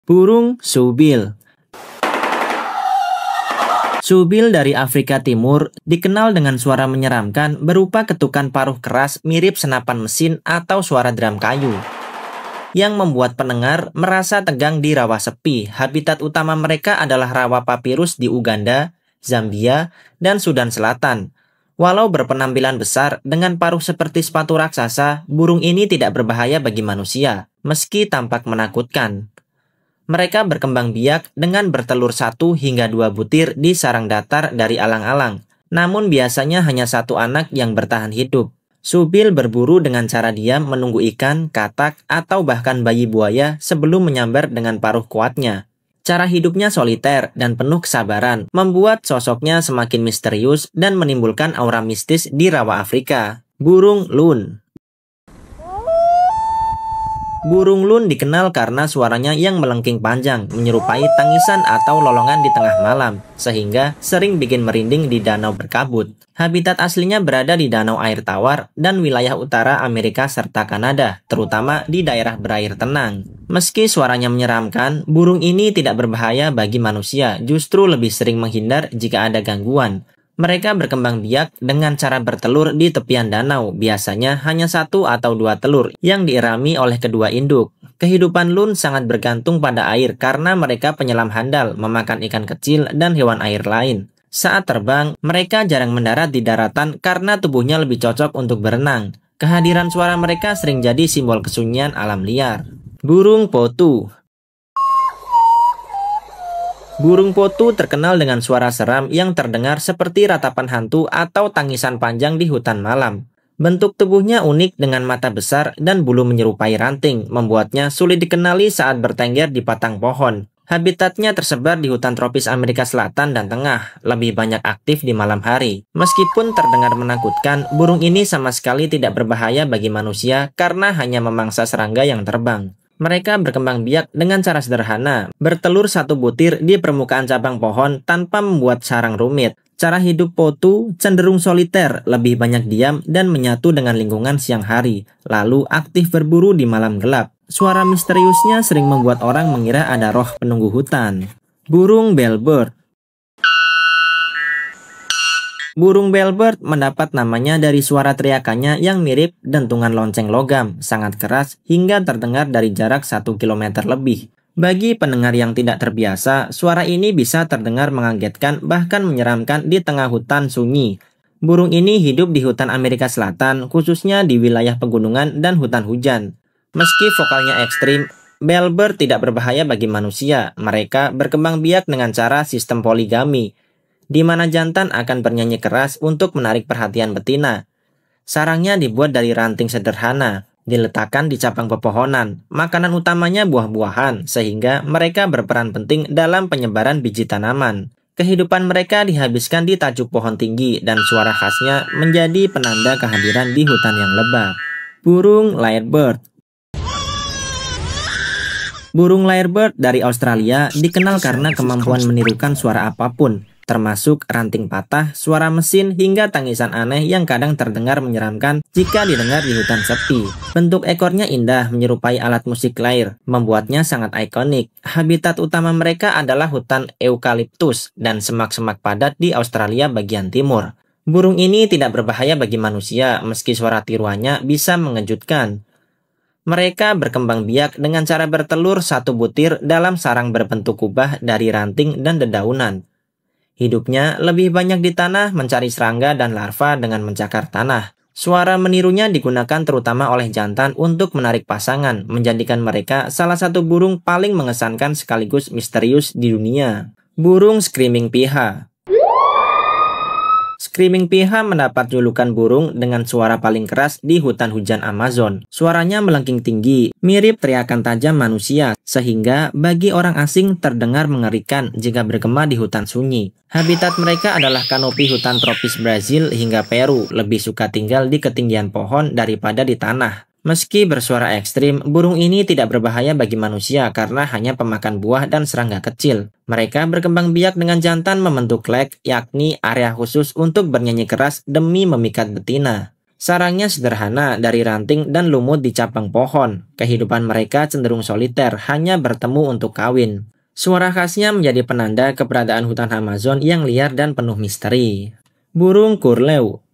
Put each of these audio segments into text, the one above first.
Burung Syubil. Syubil dari Afrika Timur dikenal dengan suara menyeramkan berupa ketukan paruh keras mirip senapan mesin atau suara drum kayu yang membuat pendengar merasa tegang di rawa sepi. Habitat utama mereka adalah rawa papirus di Uganda, Zambia, dan Sudan Selatan. Walau berpenampilan besar dengan paruh seperti sepatu raksasa, burung ini tidak berbahaya bagi manusia, meski tampak menakutkan. Mereka berkembang biak dengan bertelur 1 hingga 2 butir di sarang datar dari alang-alang. Namun biasanya hanya 1 anak yang bertahan hidup. Syubil berburu dengan cara diam menunggu ikan, katak, atau bahkan bayi buaya sebelum menyambar dengan paruh kuatnya. Cara hidupnya soliter dan penuh kesabaran, membuat sosoknya semakin misterius dan menimbulkan aura mistis di rawa Afrika. Burung Loon. Burung Loon dikenal karena suaranya yang melengking panjang, menyerupai tangisan atau lolongan di tengah malam, sehingga sering bikin merinding di danau berkabut. Habitat aslinya berada di danau air tawar dan wilayah utara Amerika serta Kanada, terutama di daerah berair tenang. Meski suaranya menyeramkan, burung ini tidak berbahaya bagi manusia, justru lebih sering menghindar jika ada gangguan. Mereka berkembang biak dengan cara bertelur di tepian danau, biasanya hanya 1 atau 2 telur yang diirami oleh kedua induk. Kehidupan loon sangat bergantung pada air karena mereka penyelam handal, memakan ikan kecil dan hewan air lain. Saat terbang, mereka jarang mendarat di daratan karena tubuhnya lebih cocok untuk berenang. Kehadiran suara mereka sering jadi simbol kesunyian alam liar. Burung Potu. Burung potu terkenal dengan suara seram yang terdengar seperti ratapan hantu atau tangisan panjang di hutan malam. Bentuk tubuhnya unik dengan mata besar dan bulu menyerupai ranting, membuatnya sulit dikenali saat bertengger di batang pohon. Habitatnya tersebar di hutan tropis Amerika Selatan dan Tengah, lebih banyak aktif di malam hari. Meskipun terdengar menakutkan, burung ini sama sekali tidak berbahaya bagi manusia karena hanya memangsa serangga yang terbang. Mereka berkembang biak dengan cara sederhana, bertelur 1 butir di permukaan cabang pohon tanpa membuat sarang rumit. Cara hidup potu cenderung soliter, lebih banyak diam dan menyatu dengan lingkungan siang hari, lalu aktif berburu di malam gelap. Suara misteriusnya sering membuat orang mengira ada roh penunggu hutan. Burung Bellbird. Burung Bellbird mendapat namanya dari suara teriakannya yang mirip dentungan lonceng logam, sangat keras hingga terdengar dari jarak 1 km lebih. Bagi pendengar yang tidak terbiasa, suara ini bisa terdengar mengagetkan bahkan menyeramkan di tengah hutan sunyi. Burung ini hidup di hutan Amerika Selatan, khususnya di wilayah pegunungan dan hutan hujan. Meski vokalnya ekstrim, Bellbird tidak berbahaya bagi manusia. Mereka berkembang biak dengan cara sistem poligami, di mana jantan akan bernyanyi keras untuk menarik perhatian betina. Sarangnya dibuat dari ranting sederhana, diletakkan di cabang pepohonan. Makanan utamanya buah-buahan, sehingga mereka berperan penting dalam penyebaran biji tanaman. Kehidupan mereka dihabiskan di tajuk pohon tinggi, dan suara khasnya menjadi penanda kehadiran di hutan yang lebat. Burung Lyrebird. Burung Lyrebird dari Australia dikenal karena kemampuan menirukan suara apapun, termasuk ranting patah, suara mesin, hingga tangisan aneh yang kadang terdengar menyeramkan jika didengar di hutan sepi. Bentuk ekornya indah, menyerupai alat musik lyre, membuatnya sangat ikonik. Habitat utama mereka adalah hutan eukaliptus dan semak-semak padat di Australia bagian timur. Burung ini tidak berbahaya bagi manusia, meski suara tiruannya bisa mengejutkan. Mereka berkembang biak dengan cara bertelur 1 butir dalam sarang berbentuk kubah dari ranting dan dedaunan. Hidupnya lebih banyak di tanah, mencari serangga dan larva dengan mencakar tanah. Suara menirunya digunakan terutama oleh jantan untuk menarik pasangan, menjadikan mereka salah satu burung paling mengesankan sekaligus misterius di dunia. Burung Screaming Piha. Screaming Piha mendapat julukan burung dengan suara paling keras di hutan hujan Amazon. Suaranya melengking tinggi, mirip teriakan tajam manusia, sehingga bagi orang asing terdengar mengerikan jika bergema di hutan sunyi. Habitat mereka adalah kanopi hutan tropis Brazil hingga Peru, lebih suka tinggal di ketinggian pohon daripada di tanah. Meski bersuara ekstrim, burung ini tidak berbahaya bagi manusia karena hanya pemakan buah dan serangga kecil. Mereka berkembang biak dengan jantan membentuk lek, yakni area khusus untuk bernyanyi keras demi memikat betina. Sarangnya sederhana dari ranting dan lumut di cabang pohon. Kehidupan mereka cenderung soliter, hanya bertemu untuk kawin. Suara khasnya menjadi penanda keberadaan hutan Amazon yang liar dan penuh misteri. Burung kurlew.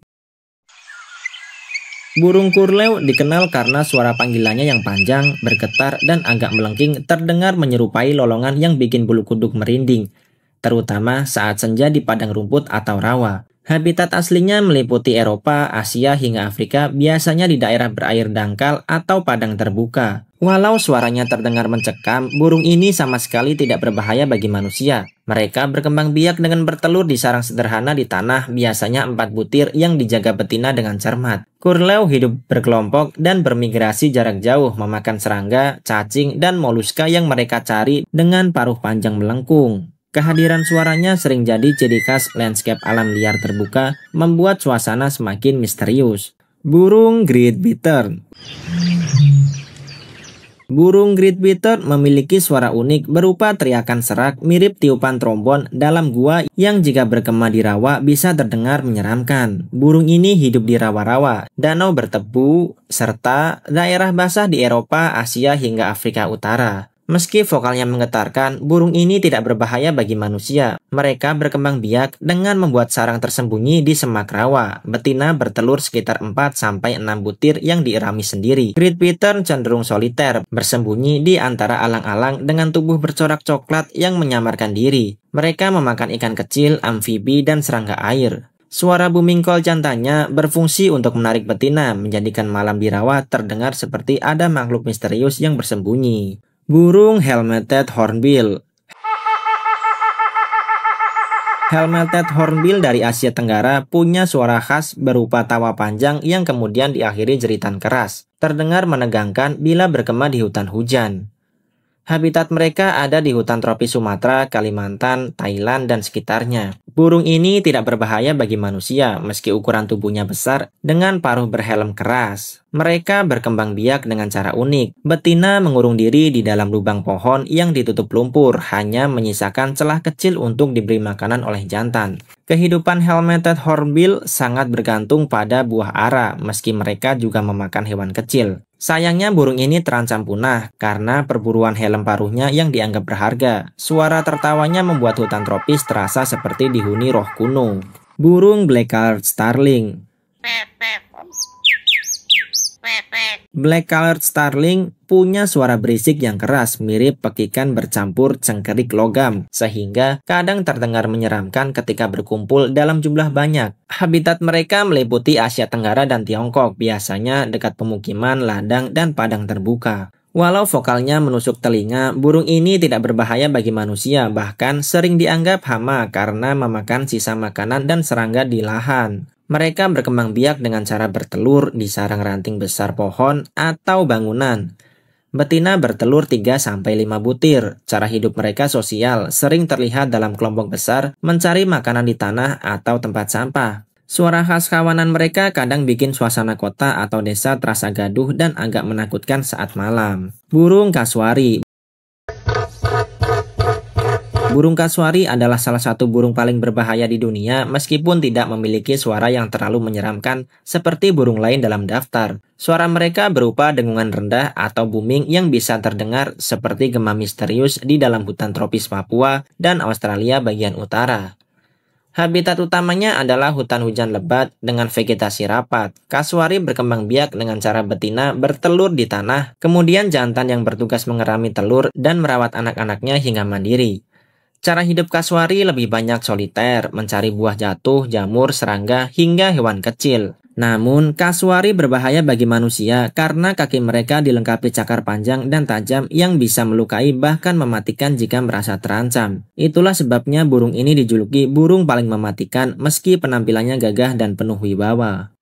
Burung kurlew dikenal karena suara panggilannya yang panjang, bergetar, dan agak melengking terdengar menyerupai lolongan yang bikin bulu kuduk merinding, terutama saat senja di padang rumput atau rawa. Habitat aslinya meliputi Eropa, Asia, hingga Afrika, biasanya di daerah berair dangkal atau padang terbuka. Walau suaranya terdengar mencekam, burung ini sama sekali tidak berbahaya bagi manusia. Mereka berkembang biak dengan bertelur di sarang sederhana di tanah, biasanya 4 butir yang dijaga betina dengan cermat. Kurlew hidup berkelompok dan bermigrasi jarak jauh, memakan serangga, cacing, dan moluska yang mereka cari dengan paruh panjang melengkung. Kehadiran suaranya sering jadi ciri khas landscape alam liar terbuka, membuat suasana semakin misterius. Burung Great Bittern. Burung Great Bittern memiliki suara unik berupa teriakan serak mirip tiupan trombon dalam gua yang jika bergema di rawa bisa terdengar menyeramkan. Burung ini hidup di rawa-rawa, danau bertebu, serta daerah basah di Eropa, Asia, hingga Afrika Utara. Meski vokalnya menggetarkan, burung ini tidak berbahaya bagi manusia. Mereka berkembang biak dengan membuat sarang tersembunyi di semak rawa. Betina bertelur sekitar 4-6 butir yang diirami sendiri. Great Bittern cenderung soliter, bersembunyi di antara alang-alang dengan tubuh bercorak coklat yang menyamarkan diri. Mereka memakan ikan kecil, amfibi, dan serangga air. Suara booming call jantannya berfungsi untuk menarik betina, menjadikan malam di rawa terdengar seperti ada makhluk misterius yang bersembunyi. Burung Helmeted Hornbill. Helmeted Hornbill dari Asia Tenggara punya suara khas berupa tawa panjang yang kemudian diakhiri jeritan keras. Terdengar menegangkan bila bergema di hutan hujan. Habitat mereka ada di hutan tropis Sumatera, Kalimantan, Thailand, dan sekitarnya. Burung ini tidak berbahaya bagi manusia meski ukuran tubuhnya besar dengan paruh berhelm keras. Mereka berkembang biak dengan cara unik. Betina mengurung diri di dalam lubang pohon yang ditutup lumpur, hanya menyisakan celah kecil untuk diberi makanan oleh jantan. Kehidupan Helmeted Hornbill sangat bergantung pada buah ara, meski mereka juga memakan hewan kecil. Sayangnya burung ini terancam punah karena perburuan helm paruhnya yang dianggap berharga. Suara tertawanya membuat hutan tropis terasa seperti dihuni roh kuno. Burung Black-Colored Starling. Black-Colored Starling punya suara berisik yang keras mirip pekikan bercampur cengkerik logam, sehingga kadang terdengar menyeramkan ketika berkumpul dalam jumlah banyak. Habitat mereka meliputi Asia Tenggara dan Tiongkok, biasanya dekat pemukiman, ladang, dan padang terbuka. Walau vokalnya menusuk telinga, burung ini tidak berbahaya bagi manusia, bahkan sering dianggap hama karena memakan sisa makanan dan serangga di lahan. Mereka berkembang biak dengan cara bertelur di sarang ranting besar pohon atau bangunan. Betina bertelur 3-5 butir. Cara hidup mereka sosial, sering terlihat dalam kelompok besar, mencari makanan di tanah atau tempat sampah. Suara khas kawanan mereka kadang bikin suasana kota atau desa terasa gaduh dan agak menakutkan saat malam. Burung kasuari. Burung kasuari adalah salah satu burung paling berbahaya di dunia meskipun tidak memiliki suara yang terlalu menyeramkan seperti burung lain dalam daftar. Suara mereka berupa dengungan rendah atau booming yang bisa terdengar seperti gema misterius di dalam hutan tropis Papua dan Australia bagian utara. Habitat utamanya adalah hutan hujan lebat dengan vegetasi rapat. Kasuari berkembang biak dengan cara betina bertelur di tanah, kemudian jantan yang bertugas mengerami telur dan merawat anak-anaknya hingga mandiri. Cara hidup kasuari lebih banyak soliter, mencari buah jatuh, jamur, serangga, hingga hewan kecil. Namun, kasuari berbahaya bagi manusia karena kaki mereka dilengkapi cakar panjang dan tajam yang bisa melukai bahkan mematikan jika merasa terancam. Itulah sebabnya burung ini dijuluki burung paling mematikan meski penampilannya gagah dan penuh wibawa.